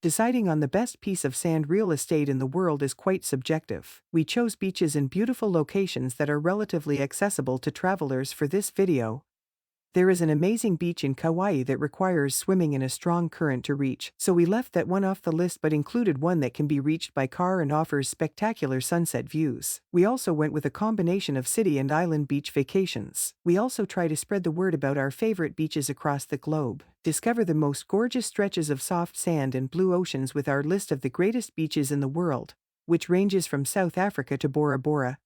Deciding on the best piece of sand real estate in the world is quite subjective. We chose beaches in beautiful locations that are relatively accessible to travelers for this video. There is an amazing beach in Kauai that requires swimming in a strong current to reach, so we left that one off the list but included one that can be reached by car and offers spectacular sunset views. We also went with a combination of city and island beach vacations. We also try to spread the word about our favorite beaches across the globe. Discover the most gorgeous stretches of soft sand and blue oceans with our list of the greatest beaches in the world, which ranges from South Africa to Bora Bora,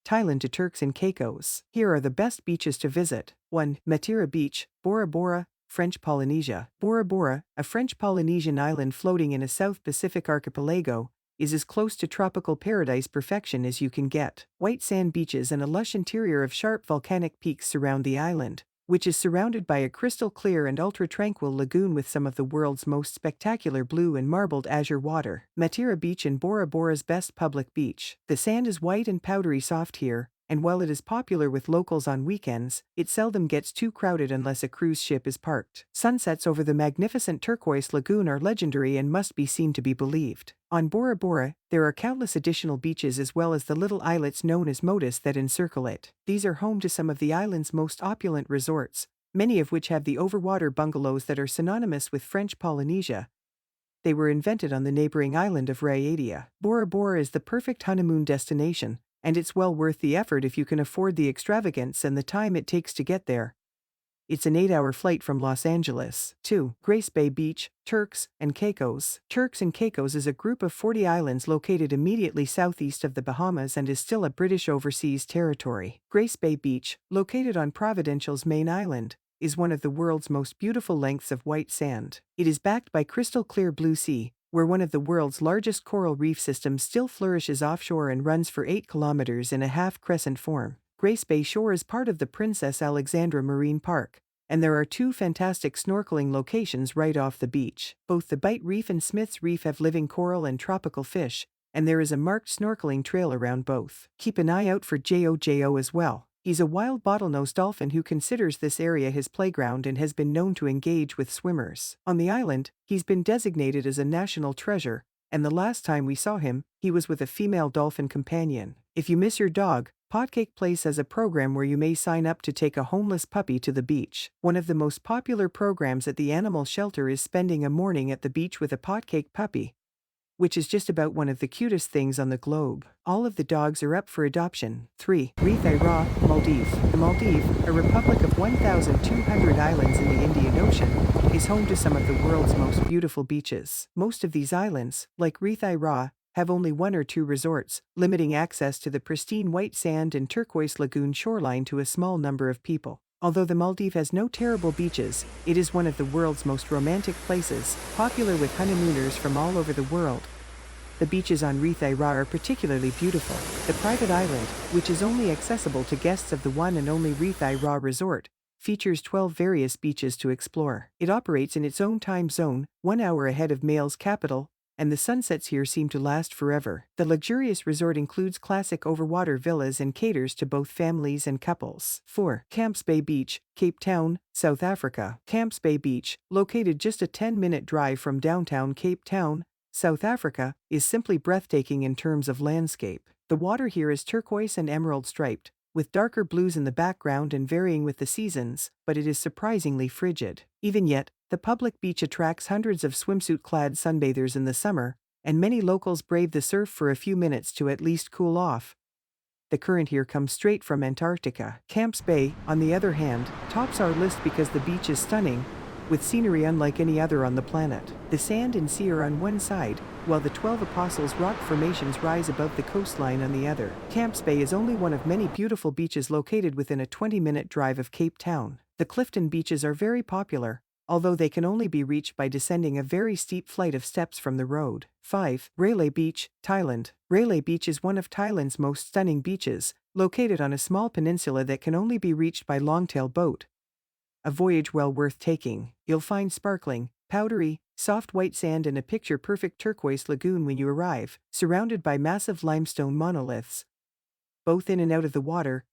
Thailand to Turks and Caicos. Here are the best beaches to visit. 1. Matira Beach, Bora Bora, French Polynesia. Bora Bora, a French Polynesian island floating in a South Pacific archipelago, is as close to tropical paradise perfection as you can get. White sand beaches and a lush interior of sharp volcanic peaks surround the island, which is surrounded by a crystal clear and ultra-tranquil lagoon with some of the world's most spectacular blue and marbled azure water. Matira Beach in Bora Bora's best public beach. The sand is white and powdery soft here, and while it is popular with locals on weekends, it seldom gets too crowded unless a cruise ship is parked. Sunsets over the magnificent turquoise lagoon are legendary and must be seen to be believed. On Bora Bora, there are countless additional beaches as well as the little islets known as motis that encircle it. These are home to some of the island's most opulent resorts, many of which have the overwater bungalows that are synonymous with French Polynesia. They were invented on the neighboring island of Raiatea. Bora Bora is the perfect honeymoon destination, and it's well worth the effort if you can afford the extravagance and the time it takes to get there. It's an 8-hour flight from Los Angeles. 2. Grace Bay Beach, Turks and Caicos. Turks and Caicos is a group of 40 islands located immediately southeast of the Bahamas and is still a British overseas territory. Grace Bay Beach, located on Providential's main island, is one of the world's most beautiful lengths of white sand. It is backed by crystal clear blue sea, where one of the world's largest coral reef systems still flourishes offshore and runs for 8 kilometers in a half-crescent form. Grace Bay Shore is part of the Princess Alexandra Marine Park, and there are 2 fantastic snorkeling locations right off the beach. Both the Bight Reef and Smith's Reef have living coral and tropical fish, and there is a marked snorkeling trail around both. Keep an eye out for Jo as well. He's a wild bottlenose dolphin who considers this area his playground and has been known to engage with swimmers. On the island, he's been designated as a national treasure, and the last time we saw him, he was with a female dolphin companion. If you miss your dog, Potcake Place has a program where you may sign up to take a homeless puppy to the beach. One of the most popular programs at the animal shelter is spending a morning at the beach with a potcake puppy, which is just about one of the cutest things on the globe. All of the dogs are up for adoption. 3. Rithai Ra, Maldives. The Maldives, a republic of 1,200 islands in the Indian Ocean, is home to some of the world's most beautiful beaches. Most of these islands, like Rithai Ra, have only 1 or 2 resorts, limiting access to the pristine white sand and turquoise lagoon shoreline to a small number of people. Although the Maldives has no terrible beaches, it is one of the world's most romantic places, popular with honeymooners from all over the world. The beaches on Rithai Ra are particularly beautiful. The private island, which is only accessible to guests of the one and only Rithai Ra resort, features 12 various beaches to explore. It operates in its own time zone, 1 hour ahead of Male's capital, and the sunsets here seem to last forever. The luxurious resort includes classic overwater villas and caters to both families and couples. 4. Camps Bay Beach, Cape Town, South Africa. Camps Bay Beach, located just a 10-minute drive from downtown Cape Town, South Africa, is simply breathtaking in terms of landscape. The water here is turquoise and emerald striped, with darker blues in the background and varying with the seasons, but it is surprisingly frigid. Even yet, the public beach attracts hundreds of swimsuit-clad sunbathers in the summer, and many locals brave the surf for a few minutes to at least cool off. The current here comes straight from Antarctica. Camps Bay, on the other hand, tops our list because the beach is stunning, with scenery unlike any other on the planet. The sand and sea are on one side, while the 12 Apostles rock formations rise above the coastline on the other. Camps Bay is only one of many beautiful beaches located within a 20-minute drive of Cape Town. The Clifton beaches are very popular, although they can only be reached by descending a very steep flight of steps from the road. 5. Railay Beach, Thailand. Railay Beach is one of Thailand's most stunning beaches, located on a small peninsula that can only be reached by longtail boat. A voyage well worth taking. You'll find sparkling, powdery, soft white sand and a picture-perfect turquoise lagoon when you arrive, surrounded by massive limestone monoliths, both in and out of the water,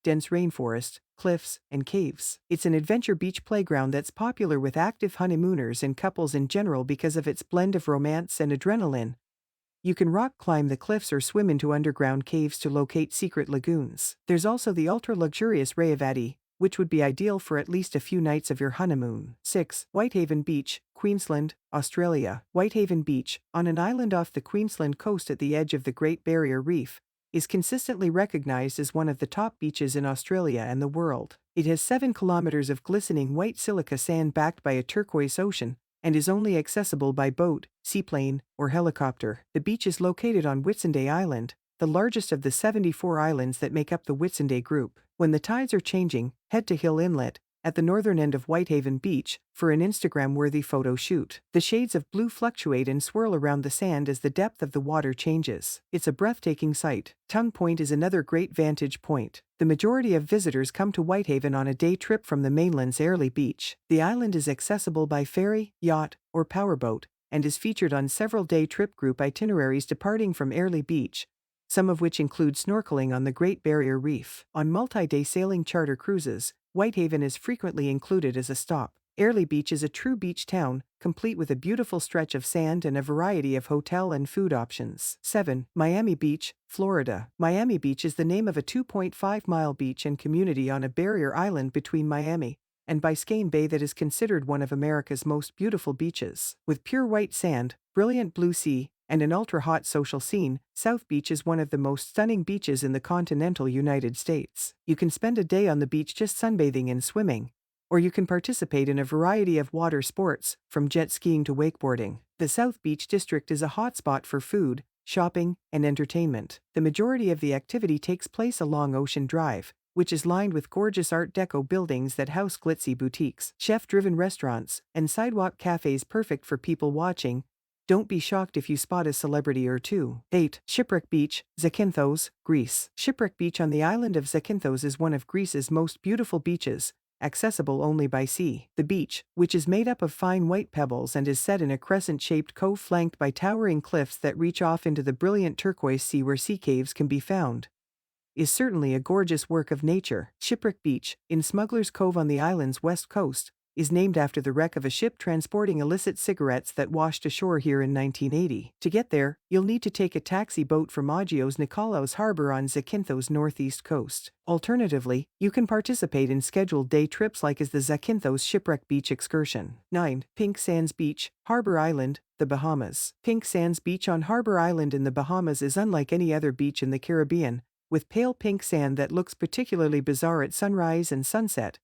dense rainforest, cliffs, and caves. It's an adventure beach playground that's popular with active honeymooners and couples in general because of its blend of romance and adrenaline. You can rock climb the cliffs or swim into underground caves to locate secret lagoons. There's also the ultra-luxurious Rayavati, which would be ideal for at least a few nights of your honeymoon. 6. Whitehaven Beach, Queensland, Australia. Whitehaven Beach, on an island off the Queensland coast at the edge of the Great Barrier Reef, is consistently recognized as one of the top beaches in Australia and the world. It has 7 kilometers of glistening white silica sand backed by a turquoise ocean, and is only accessible by boat, seaplane, or helicopter. The beach is located on Whitsunday Island, the largest of the 74 islands that make up the Whitsunday Group. When the tides are changing, head to Hill Inlet, at the northern end of Whitehaven Beach, for an Instagram-worthy photo shoot. The shades of blue fluctuate and swirl around the sand as the depth of the water changes. It's a breathtaking sight. Tongue Point is another great vantage point. The majority of visitors come to Whitehaven on a day trip from the mainland's Airlie Beach. The island is accessible by ferry, yacht, or powerboat, and is featured on several day trip group itineraries departing from Airlie Beach, some of which include snorkeling on the Great Barrier Reef. On multi-day sailing charter cruises, Whitehaven is frequently included as a stop. Airlie Beach is a true beach town, complete with a beautiful stretch of sand and a variety of hotel and food options. 7. Miami Beach, Florida. Miami Beach is the name of a 2.5-mile beach and community on a barrier island between Miami and Biscayne Bay that is considered one of America's most beautiful beaches. With pure white sand, brilliant blue sea, and an ultra-hot social scene, South Beach is one of the most stunning beaches in the continental United States. You can spend a day on the beach just sunbathing and swimming, or you can participate in a variety of water sports, from jet skiing to wakeboarding. The South Beach District is a hotspot for food, shopping, and entertainment. The majority of the activity takes place along Ocean Drive, which is lined with gorgeous Art Deco buildings that house glitzy boutiques, chef-driven restaurants, and sidewalk cafes perfect for people watching. Don't be shocked if you spot a celebrity or two. 8. Shipwreck Beach, Zakynthos, Greece. Shipwreck Beach on the island of Zakynthos is one of Greece's most beautiful beaches, accessible only by sea. The beach, which is made up of fine white pebbles and is set in a crescent-shaped cove flanked by towering cliffs that reach off into the brilliant turquoise sea where sea caves can be found, is certainly a gorgeous work of nature. Shipwreck Beach, in Smuggler's Cove on the island's west coast, is named after the wreck of a ship transporting illicit cigarettes that washed ashore here in 1980. To get there, you'll need to take a taxi boat from Agios Nikolaos Harbor on Zakynthos' northeast coast. Alternatively, you can participate in scheduled day trips like as the Zakynthos Shipwreck Beach excursion. 9. Pink Sands Beach, Harbor Island, the Bahamas. Pink Sands Beach on Harbor Island in the Bahamas is unlike any other beach in the Caribbean, with pale pink sand that looks particularly bizarre at sunrise and sunset.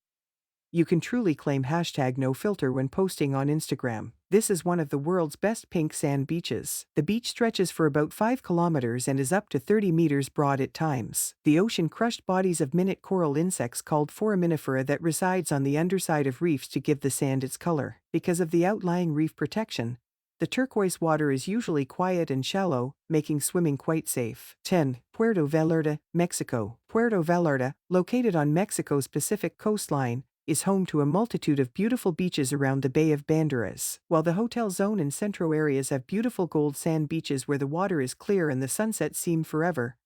You can truly claim #NoFilter when posting on Instagram. This is one of the world's best pink sand beaches. The beach stretches for about 5 kilometers and is up to 30 meters broad at times. The ocean crushed bodies of minute coral insects called foraminifera that resides on the underside of reefs to give the sand its color. Because of the outlying reef protection, the turquoise water is usually quiet and shallow, making swimming quite safe. 10. Puerto Vallarta, Mexico. Puerto Vallarta, located on Mexico's Pacific coastline, is home to a multitude of beautiful beaches around the Bay of Banderas. While the hotel zone and centro areas have beautiful gold sand beaches where the water is clear and the sunsets seem forever,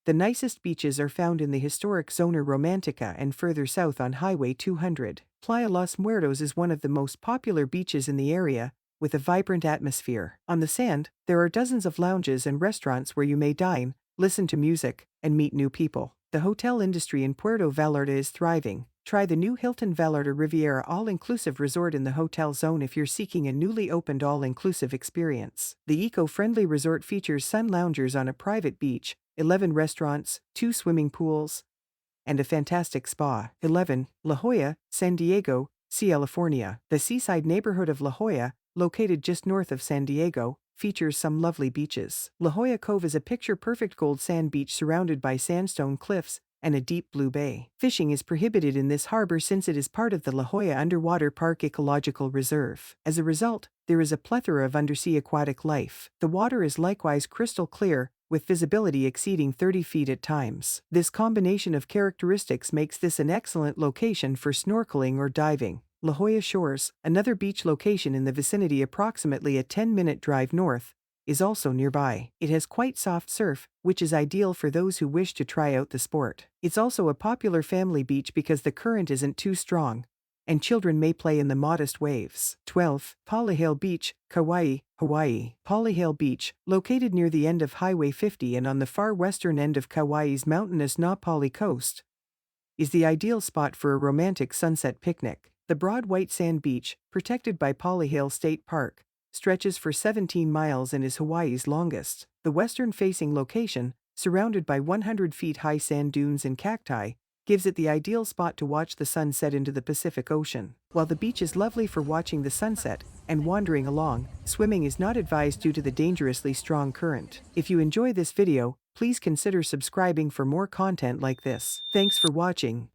the nicest beaches are found in the historic Zona Romantica and further south on Highway 200. Playa Los Muertos is one of the most popular beaches in the area, with a vibrant atmosphere. On the sand, there are dozens of lounges and restaurants where you may dine, listen to music, and meet new people. The hotel industry in Puerto Vallarta is thriving. Try the new Hilton Vallarta Riviera all-inclusive resort in the hotel zone if you're seeking a newly opened all-inclusive experience. The eco-friendly resort features sun loungers on a private beach, 11 restaurants, 2 swimming pools, and a fantastic spa. 11. La Jolla, San Diego, California. The seaside neighborhood of La Jolla, located just north of San Diego, features some lovely beaches. La Jolla Cove is a picture-perfect gold sand beach surrounded by sandstone cliffs and a deep blue bay. Fishing is prohibited in this harbor since it is part of the La Jolla Underwater Park Ecological Reserve. As a result, there is a plethora of undersea aquatic life. The water is likewise crystal clear, with visibility exceeding 30 feet at times. This combination of characteristics makes this an excellent location for snorkeling or diving. La Jolla Shores, another beach location in the vicinity approximately a 10-minute drive north, is also nearby. It has quite soft surf, which is ideal for those who wish to try out the sport. It's also a popular family beach because the current isn't too strong, and children may play in the modest waves. 12. Polyhale Beach, Kauai, Hawaii. Polyhale Beach, located near the end of Highway 50 and on the far western end of Kauai's mountainous Na Pali coast, is the ideal spot for a romantic sunset picnic. The broad white sand beach, protected by Polyhale State Park, stretches for 17 miles and is Hawaii's longest. The western-facing location, surrounded by 100 feet high sand dunes and cacti, gives it the ideal spot to watch the sun set into the Pacific Ocean. While the beach is lovely for watching the sunset and wandering along, swimming is not advised due to the dangerously strong current. If you enjoy this video, please consider subscribing for more content like this. Thanks for watching.